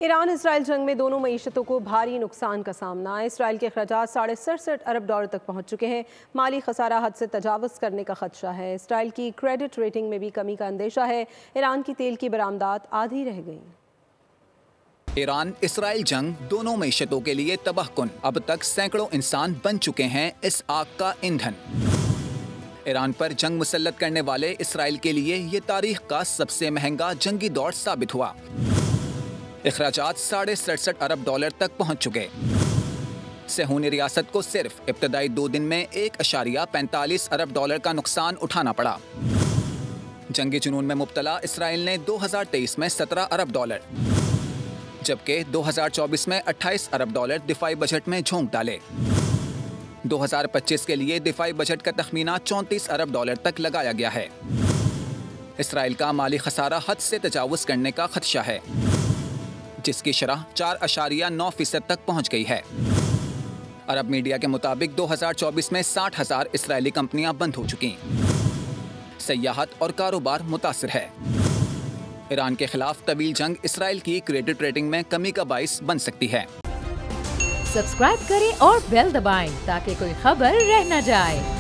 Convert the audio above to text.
Iran Israel जंग में दोनों मईशतों को भारी नुकसान का सामना। इसराइल के अखराजात $67 अरब तक पहुंच चुके हैं। माली खसारा हद से तजावुज़ करने का खदशा है। इसराइल की क्रेडिट रेटिंग में भी कमी का अंदेशा है। ईरान की तेल की बरामदात आधी रह गई। ईरान इसराइल जंग दोनों मईशतों के लिए तबाहकुन। अब तक सैकड़ों इंसान बन चुके हैं इस आग का ईंधन। ईरान पर जंग मुसल्लत करने वाले इसराइल के लिए ये तारीख का सबसे महंगा जंगी दौर साबित हुआ। अखराजात $67 अरब तक पहुंच चुके। सेहूनी रियासत को सिर्फ इब्तदाई 2 दिन में $1.45 अरब का नुकसान उठाना पड़ा। जंगी जुनून में मुब्तला इसराइल ने 2023 में $17 अरब, जबकि 2024 में $28 अरब दिफाई बजट में झोंक डाले। 2025 के लिए दिफाई बजट का तखमीना $34 अरब तक लगाया गया है। इसराइल का माली खसारा हद से तजावुज़ करने का खदशा है, जिसकी शरह 4.9% तक पहुंच गई है। अरब मीडिया के मुताबिक 2024 में 60,000 इसराइली कंपनियां बंद हो चुकी। सयाहत और कारोबार मुतासिर है। ईरान के खिलाफ तवील जंग इसराइल की क्रेडिट रेटिंग में कमी का बाइस बन सकती है। सब्सक्राइब करें और बेल दबाएं ताकि कोई खबर रह न जाए।